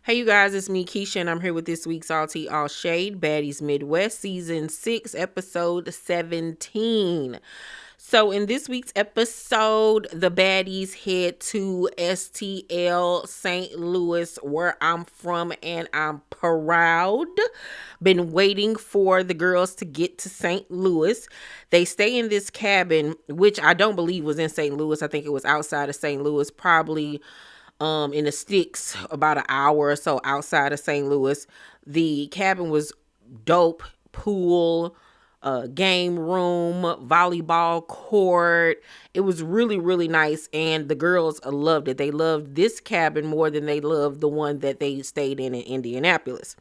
Hey, you guys, it's me, Keisha, and I'm here with this week's All Tea, All Shade, Baddies Midwest, Season 6, Episode 17. So, in this week's episode, the baddies head to STL St. Louis, where I'm from, and I'm proud. Been waiting for the girls to get to St. Louis. They stay in this cabin, which I don't believe was in St. Louis. I think it was outside of St. Louis, probably in the sticks, about an hour or so outside of St. Louis. The cabin was dope. Pool, game room, volleyball court. It was really, really nice, and the girls loved it. They loved this cabin more than they loved the one that they stayed in Indianapolis.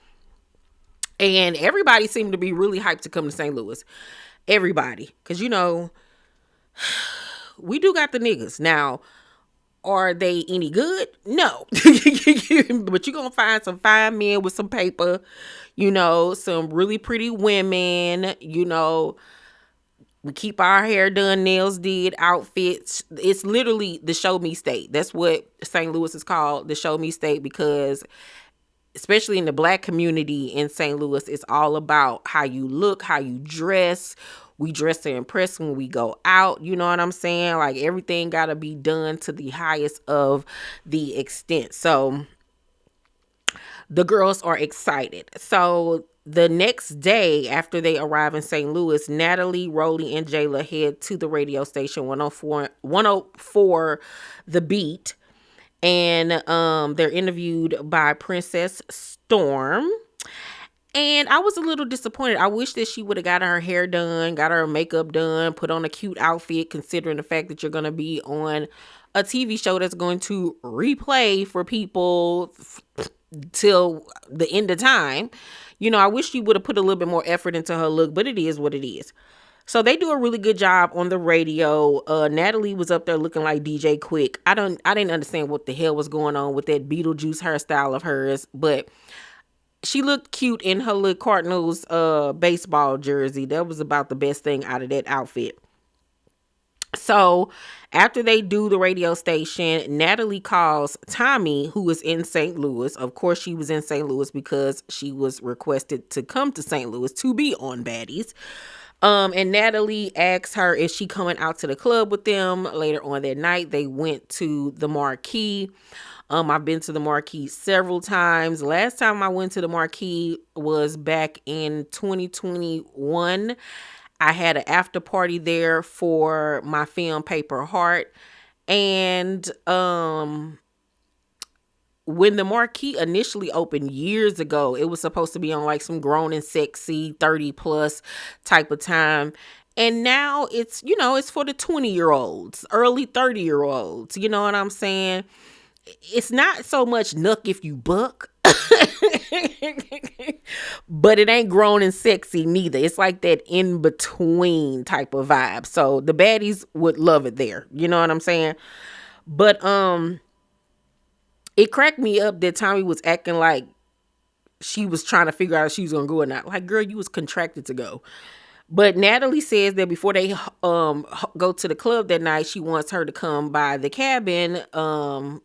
And everybody seemed to be really hyped to come to St. Louis. Everybody, because we do got the niggas now. Are they any good? No. But you're going to find some fine men with some paper, some really pretty women, we keep our hair done, nails did, outfits. It's literally the show me state. That's what St. Louis is called, the show me state, because especially in the black community in St. Louis, it's all about how you look, how you dress. We dress to impress when we go out. You know what I'm saying? Like, everything got to be done to the highest of the extent. So the girls are excited. So the next day after they arrive in St. Louis, Natalie, Rolly, and Jayla head to the radio station 104 The Beat. And they're interviewed by Princess Storm. And I was a little disappointed. I wish that she would have got her hair done, got her makeup done, put on a cute outfit, considering the fact that you're going to be on a TV show that's going to replay for people till the end of time. I wish she would have put a little bit more effort into her look, but it is what it is. So they do a really good job on the radio. Natalie was up there looking like DJ Quick. I didn't understand what the hell was going on with that Beetlejuice hairstyle of hers, but she looked cute in her little Cardinals baseball jersey. That was about the best thing out of that outfit. So after they do the radio station, Natalie calls Tommy, who is in St. Louis. Of course, she was in St. Louis because she was requested to come to St. Louis to be on Baddies. And Natalie asks her, is she coming out to the club with them later on that night? They went to the Marquee. I've been to the Marquee several times. Last time I went to the Marquee was back in 2021. I had an after party there for my film Paper Heart. And when the Marquee initially opened years ago, it was supposed to be on like some grown and sexy 30 plus type of time. And now it's for the 20-year-olds, early 30-year-olds. You know what I'm saying? It's not so much Nook if you buck, but it ain't grown and sexy neither. It's like that in between type of vibe. So the baddies would love it there. You know what I'm saying? But it cracked me up that Tommy was acting like she was trying to figure out if she was gonna go or not. Like, girl, you was contracted to go. But Natalie says that before they go to the club that night, she wants her to come by the cabin, to,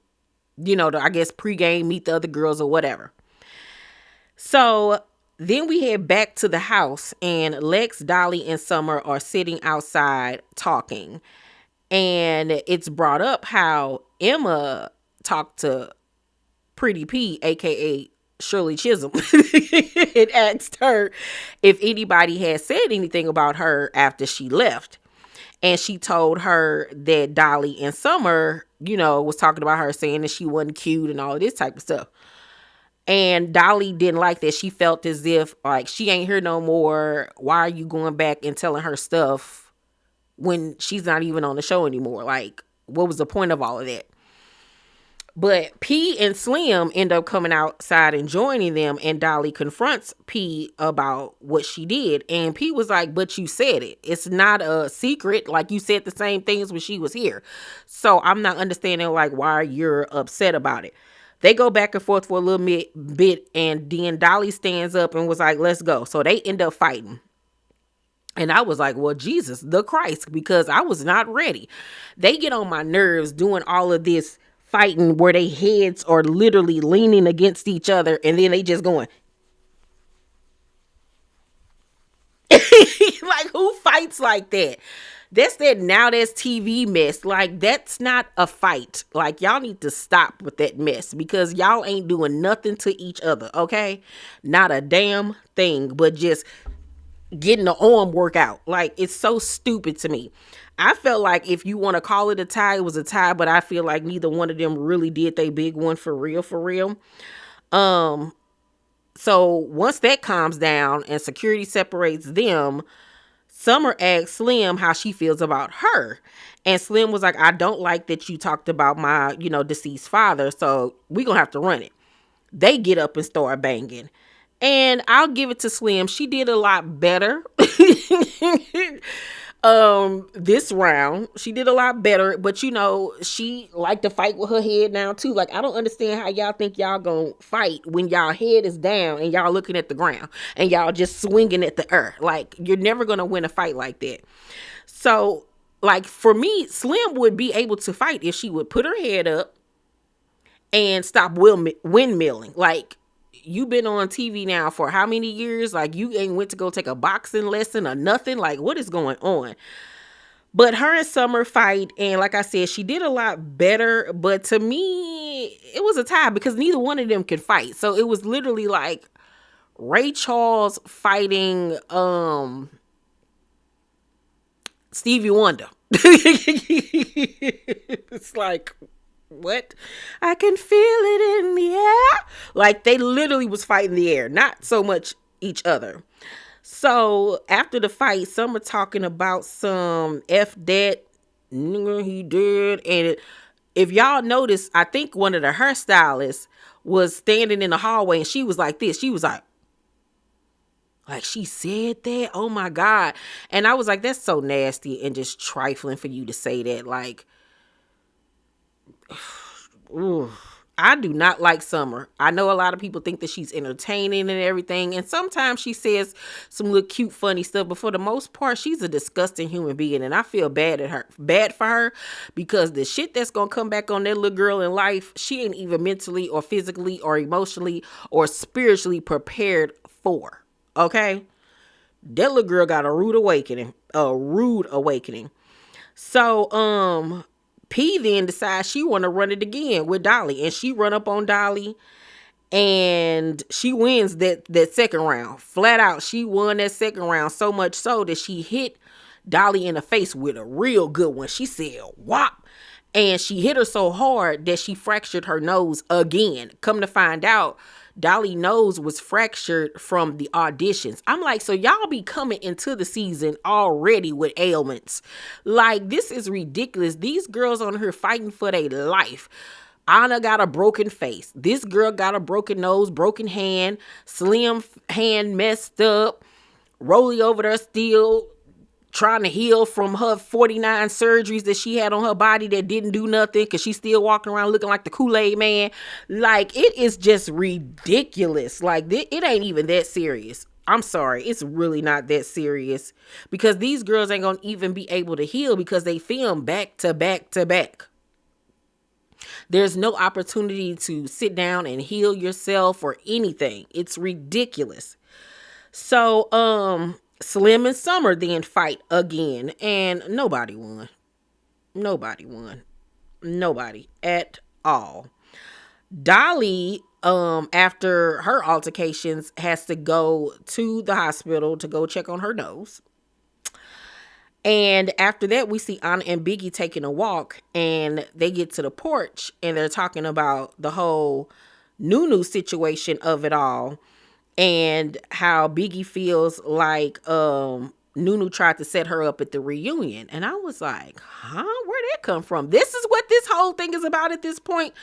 I guess, pregame, meet the other girls or whatever. So then we head back to the house, and Lex, Dolly, and Summer are sitting outside talking. And it's brought up how Emma talked to Pretty P, aka Shirley Chisholm, and asked her if anybody had said anything about her after she left. And she told her that Dolly and Summer, was talking about her, saying that she wasn't cute and all of this type of stuff. And Dolly didn't like that. She felt as if, like, she ain't here no more. Why are you going back and telling her stuff when she's not even on the show anymore? Like, what was the point of all of that? But P and Slim end up coming outside and joining them, and Dolly confronts P about what she did. And P was like, but you said it. It's not a secret. Like, you said the same things when she was here. So I'm not understanding, like, why you're upset about it. They go back and forth for a little bit, and then Dolly stands up and was like, let's go. So they end up fighting. And I was like, well, Jesus, the Christ, because I was not ready. They get on my nerves doing all of this fighting where they heads are literally leaning against each other and then they just going like who fights like that? That's that now that's TV mess. Like that's not a fight. Like y'all need to stop with that mess because y'all ain't doing nothing to each other, okay? Not a damn thing, but just getting the arm workout. Like it's so stupid to me. I felt like if you want to call it a tie, it was a tie, but I feel like neither one of them really did they big one for real, for real. So once that calms down and security separates them, Summer asked Slim how she feels about her. And Slim was like, I don't like that you talked about my, deceased father. So we gonna have to run it. They get up and start banging. And I'll give it to Slim. She did a lot better. This round. She did a lot better, but she liked to fight with her head down too. Like I don't understand how y'all think y'all gonna fight when y'all head is down and y'all looking at the ground and y'all just swinging at the earth. Like you're never gonna win a fight like that. So like for me, Slim would be able to fight if she would put her head up and stop windmilling. Like you been on TV now for how many years? Like you ain't went to go take a boxing lesson or nothing. Like what is going on? But her and Summer fight, and like I said, she did a lot better. But to me, it was a tie because neither one of them could fight. So it was literally like Ray Charles fighting Stevie Wonder. It's like, what? I can feel it in the air. Like they literally was fighting the air, not so much each other. So after the fight, Summer talking about some F that nigga he did. And if y'all notice, I think one of the hairstylists was standing in the hallway and she was like this. She was like she said that. Oh my God. And I was like, that's so nasty and just trifling for you to say that. Like, ooh. I do not like Summer. I know a lot of people think that she's entertaining and everything. And sometimes she says some little cute, funny stuff. But for the most part, she's a disgusting human being. And I feel bad for her because the shit that's going to come back on that little girl in life, she ain't even mentally or physically or emotionally or spiritually prepared for. Okay? That little girl got a rude awakening. So, P then decides she want to run it again with Dolly, and she run up on Dolly, and she wins that second round. Flat out, she won that second round so much so that she hit Dolly in the face with a real good one. She said, "Whop." And she hit her so hard that she fractured her nose again. Come to find out, Dolly's nose was fractured from the auditions. I'm like, so y'all be coming into the season already with ailments. Like, this is ridiculous. These girls on here fighting for their life. Anna got a broken face. This girl got a broken nose, broken hand, Slim hand messed up. Rolly over there still trying to heal from her 49 surgeries that she had on her body that didn't do nothing because she's still walking around looking like the Kool-Aid man. Like, it is just ridiculous. Like, it ain't even that serious. I'm sorry. It's really not that serious because these girls ain't going to even be able to heal because they film back to back to back. There's no opportunity to sit down and heal yourself or anything. It's ridiculous. So, Slim and Summer then fight again, and nobody won. Nobody won. Nobody at all. Dolly, after her altercations, has to go to the hospital to go check on her nose. And after that, we see Anna and Biggie taking a walk, and they get to the porch, and they're talking about the whole Noo-noo situation of it all. And how Biggie feels like Noo-noo tried to set her up at the reunion. And I was like, huh? Where'd that come from? This is what this whole thing is about at this point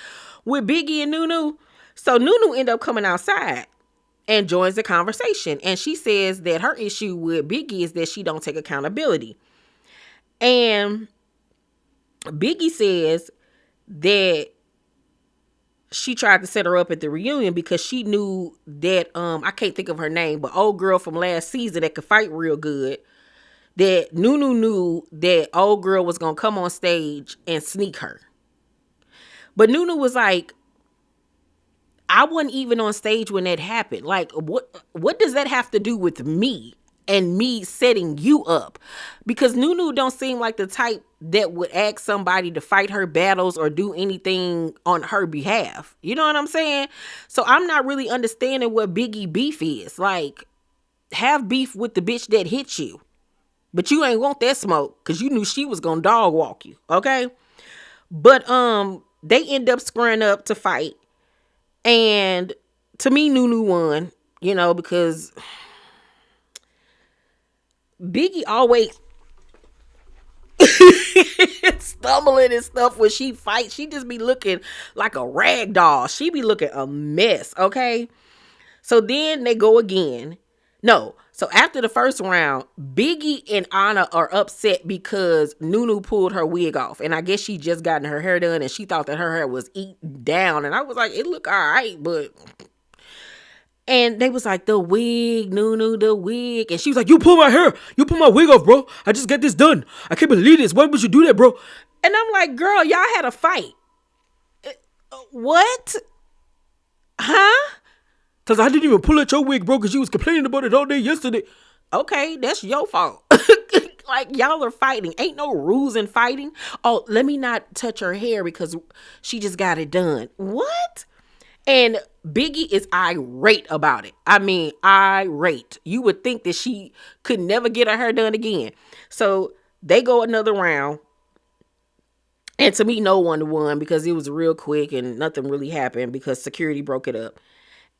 with Biggie and Noo-noo. So Noo-noo ended up coming outside and joins the conversation. And she says that her issue with Biggie is that she don't take accountability. And Biggie says that she tried to set her up at the reunion because she knew that, I can't think of her name, but old girl from last season that could fight real good, that Noo-noo knew that old girl was going to come on stage and sneak her. But Nunu was like, I wasn't even on stage when that happened. Like, what does that have to do with me and me setting you up? Because Nunu don't seem like the type that would ask somebody to fight her battles or do anything on her behalf. You know what I'm saying? So I'm not really understanding what Biggie beef is. Like, have beef with the bitch that hit you. But you ain't want that smoke because you knew she was gonna dog walk you. Okay? But they end up squaring up to fight. And to me, Nunu won, because Biggie always stumbling and stuff when she fights. She just be looking like a rag doll. She be looking a mess, okay? So then they go again. No, so after the first round, Biggie and Anna are upset because Nunu pulled her wig off. And I guess she just gotten her hair done and she thought that her hair was eaten down. And I was like, it look all right, but... And they was like, the wig, Nunu, the wig. And she was like, you pull my hair. You pull my wig off, bro. I just got this done. I can't believe this. Why would you do that, bro? And I'm like, girl, y'all had a fight. What? Huh? Because I didn't even pull out your wig, bro, because you was complaining about it all day yesterday. Okay, that's your fault. Like, y'all are fighting. Ain't no rules in fighting. Oh, let me not touch her hair because she just got it done. What? And Biggie is irate about it. I mean, irate. You would think that she could never get her hair done again. So they go another round. And to me, no one won because it was real quick and nothing really happened because security broke it up.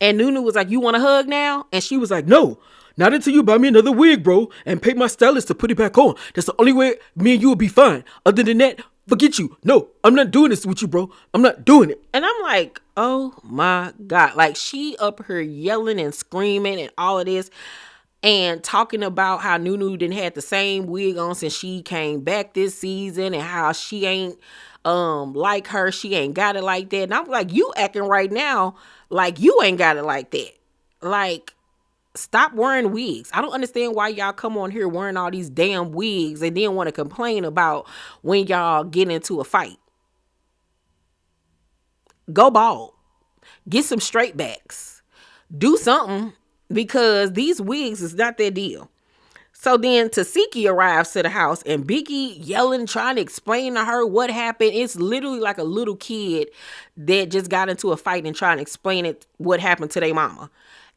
And Nunu was like, you want a hug now? And she was like, no, not until you buy me another wig, bro, and pay my stylist to put it back on. That's the only way me and you will be fine. Other than that, forget you. No, I'm not doing this with you, bro. I'm not doing it. And I'm like, oh my God. Like, she up here yelling and screaming and all of this and talking about how Nunu didn't had the same wig on since she came back this season and how she ain't like her. She ain't got it like that. And I'm like, you acting right now like you ain't got it like that. Like, stop wearing wigs. I don't understand why y'all come on here wearing all these damn wigs and then want to complain about when y'all get into a fight. Go bald. Get some straight backs. Do something because these wigs is not their deal. So then Tasiki arrives to the house and Biggie yelling, trying to explain to her what happened. It's literally like a little kid that just got into a fight and trying to explain what happened to their mama.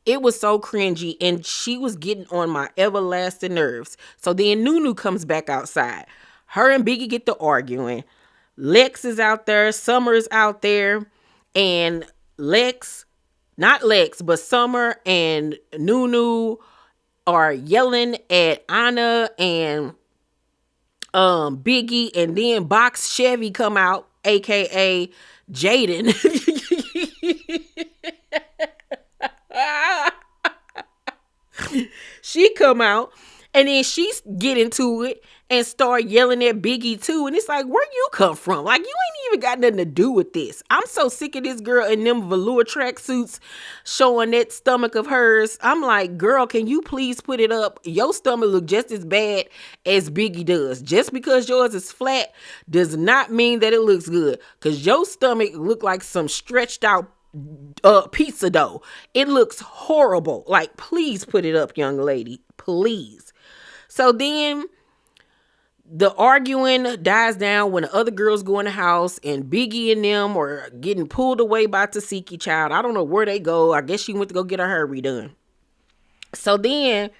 It was so cringy and she was getting on my everlasting nerves. So then Nunu comes back outside. Her and Biggie get to arguing. Lex is out there. Summer's out there. And not Lex, but Summer and Nunu are yelling at Anna and Biggie, and then Box Chevy come out, aka Jaden. She come out and then she get into it and start yelling at Biggie too. And it's like, where you come from? Like, you ain't even got nothing to do with this. I'm so sick of this girl in them velour tracksuits showing that stomach of hers. I'm like, girl, can you please put it up? Your stomach look just as bad as Biggie does. Just because yours is flat does not mean that it looks good. Because your stomach look like some stretched out pizza dough. It looks horrible. Like, please put it up, young lady. Please. So then the arguing dies down when the other girls go in the house and Biggie and them are getting pulled away by Tasiki child. I don't know where they go. I guess she went to go get her hair redone. So then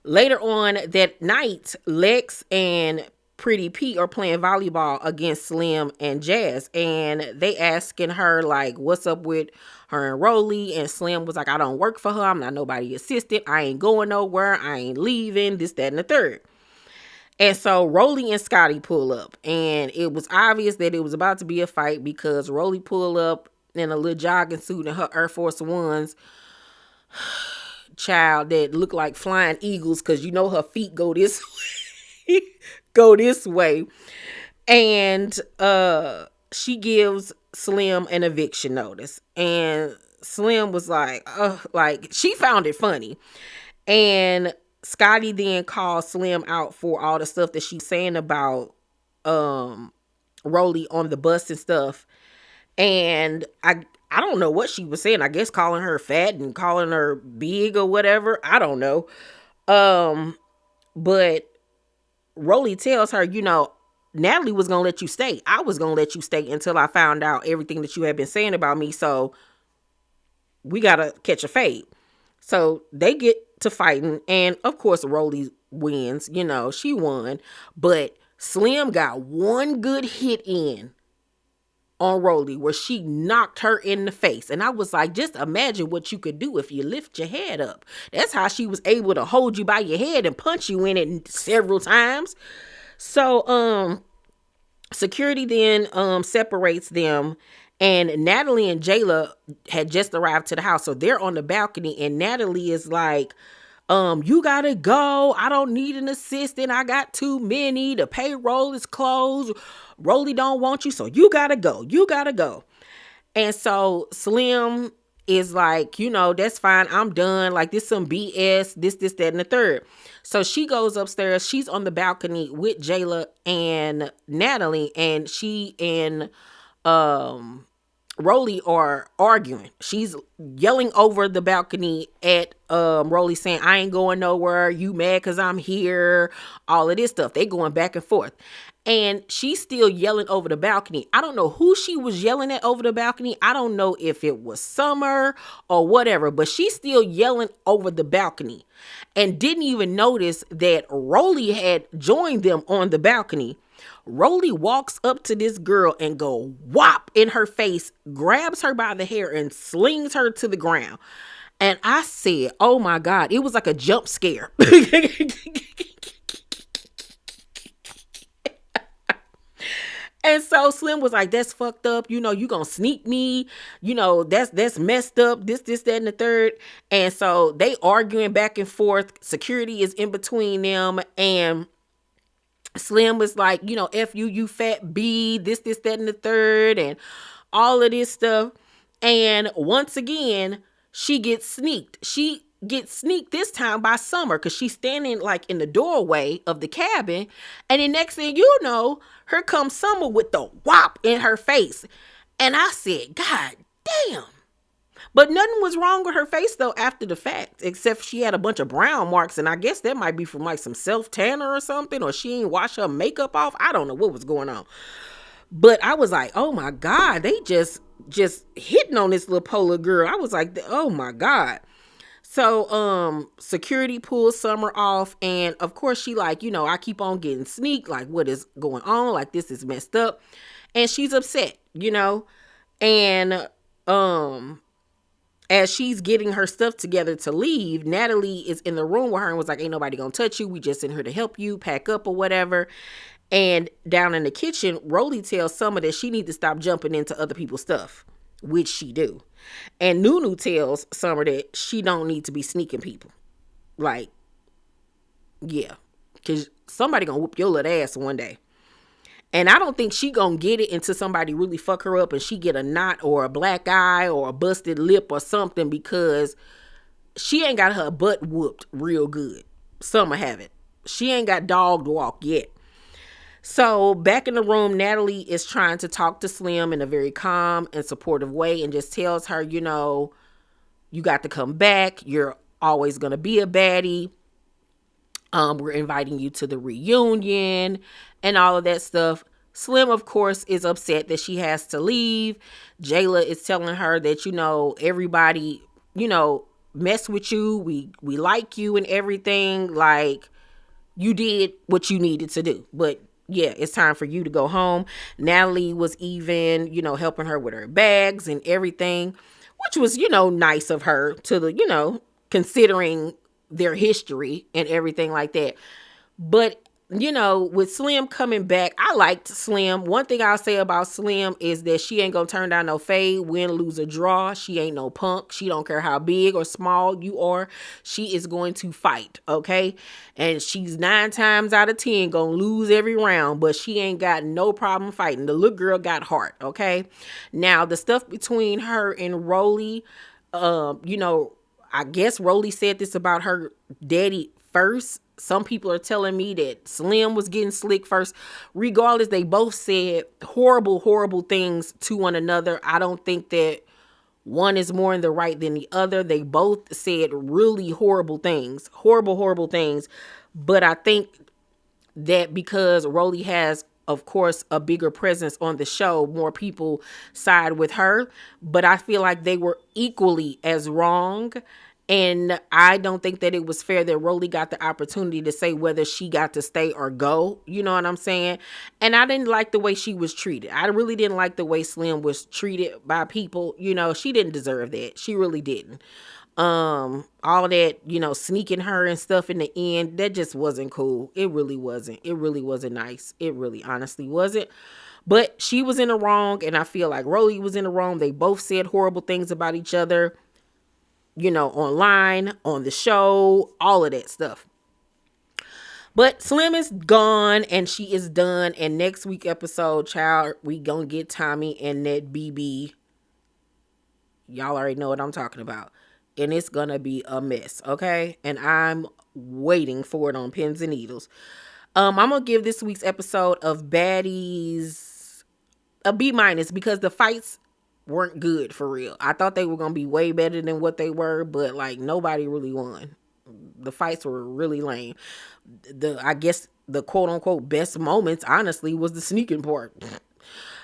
later on that night, Lex and Pretty P are playing volleyball against Slim and Jazz, and they asking her like, what's up with her and Rolly? And Slim was like, I don't work for her. I'm not nobody assistant. I ain't going nowhere. I ain't leaving. This, that, and the third. And so Rolly and Scotty pull up, and it was obvious that it was about to be a fight because Rolly pull up in a little jogging suit and her Air Force Ones, child, that look like flying eagles because you know her feet go this way. Go this way. And she gives Slim an eviction notice. And Slim was like she found it funny. And Scotty then calls Slim out for all the stuff that she's saying about Rolly on the bus and stuff. And I don't know what she was saying. I guess calling her fat and calling her big or whatever. I don't know. Um, but Rolly tells her, Natalie was gonna let you stay. I was gonna let you stay until I found out everything that you had been saying about me. So we gotta catch a fade. So they get to fighting, and of course Rolly wins. She won, but Slim got one good hit in on Rolly where she knocked her in the face. And I was like, just imagine what you could do if you lift your head up. That's how she was able to hold you by your head and punch you in it several times. So security then separates them, and Natalie and Jayla had just arrived to the house. So they're on the balcony, and Natalie is like, you gotta go. I don't need an assistant. I got too many. The payroll is closed. Rolly don't want you, so you gotta go. You gotta go. And so Slim is like, that's fine. I'm done. Like, this some BS, this, that, and the third. So she goes upstairs. She's on the balcony with Jayla and Natalie, and she and Rolly are arguing. She's yelling over the balcony at Rolly, saying, I ain't going nowhere. You mad because I'm here. All of this stuff. They going back and forth. And she's still yelling over the balcony. I don't know who she was yelling at over the balcony. I don't know if it was Summer or whatever, but she's still yelling over the balcony and didn't even notice that Rolly had joined them on the balcony. Rolly walks up to this girl and go whop in her face, grabs her by the hair and slings her to the ground. And I said, oh my God, it was like a jump scare. And so Slim was like, that's fucked up. You gonna sneak me. That's messed up. This, that, and the third. And so they arguing back and forth. Security is in between them. And Slim was like, F you, you fat B, this, that, and the third. And all of this stuff. And once again, she gets sneaked. She gets sneaked this time by Summer because she's standing like in the doorway of the cabin. And the next thing you know, here comes Summer with the whop in her face. And I said, God damn. But nothing was wrong with her face though after the fact, except she had a bunch of brown marks. And I guess that might be from like some self-tanner or something, or she ain't wash her makeup off. I don't know what was going on. But I was like, oh my God, they just hitting on this little polar girl. I was like, oh my God. So security pulls Summer off, and of course she like, I keep on getting sneaked, like what is going on? Like this is messed up. And she's upset, and as she's getting her stuff together to leave, Natalie is in the room with her and was like, ain't nobody gonna touch you. We just in here to help you pack up or whatever. And down in the kitchen, Rolly tells Summer that she need to stop jumping into other people's stuff, which she do. And Noo-noo tells Summer that she don't need to be sneaking people. Like, yeah, because somebody gonna whoop your little ass one day. And I don't think she gonna get it until somebody really fuck her up and she get a knot or a black eye or a busted lip or something, because she ain't got her butt whooped real good. Summer haven't. She ain't got dogged walk yet. So back in the room, Natalie is trying to talk to Slim in a very calm and supportive way and just tells her, you got to come back. You're always going to be a baddie. We're inviting you to the reunion and all of that stuff. Slim, of course, is upset that she has to leave. Jayla is telling her that, everybody, mess with you. We like you and everything. Like, you did what you needed to do. But yeah, it's time for you to go home. Natalie was even, helping her with her bags and everything, which was, nice of her to considering their history and everything like that. But, with Slim coming back, I liked Slim. One thing I'll say about Slim is that she ain't gonna turn down no fade, win, lose, or draw. She ain't no punk. She don't care how big or small you are. She is going to fight, okay? And she's 9 times out of 10 gonna lose every round, but she ain't got no problem fighting. The little girl got heart, okay? Now, the stuff between her and Rolly, I guess Rolly said this about her daddy first. Some people are telling me that Slim was getting slick first. Regardless, they both said horrible, horrible things to one another. I don't think that one is more in the right than the other. They both said really horrible things. Horrible, horrible things. But I think that because Rolly has, of course, a bigger presence on the show, more people side with her. But I feel like they were equally as wrong. And I don't think that it was fair that Rolly got the opportunity to say whether she got to stay or go. You know what I'm saying? And I didn't like the way she was treated. I really didn't like the way Slim was treated by people. You know, she didn't deserve that. She really didn't. All that, you know, sneaking her and stuff in the end, that just wasn't cool. It really wasn't. It really wasn't nice. It really honestly wasn't. But she was in the wrong, and I feel like Rolly was in the wrong. They both said horrible things about each other, you know, online, on the show, all of that stuff. But Slim is gone and she is done. And next week episode, child, we gonna get Tommy and that BB. Y'all already know what I'm talking about. And it's gonna be a mess, okay? And I'm waiting for it on pins and needles. I'm gonna give this week's episode of Baddies a B minus because the fights weren't good for real. I thought they were gonna be way better than what they were, but like nobody really won. The fights were really lame. I guess the quote unquote best moments, honestly, was the sneaking part.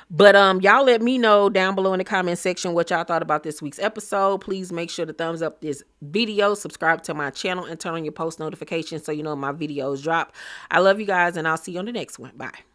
But y'all let me know down below in the comment section what y'all thought about this week's episode. Please make sure to thumbs up this video, subscribe to my channel, and turn on your post notifications so you know my videos drop. I love you guys, and I'll see you on the next one. Bye.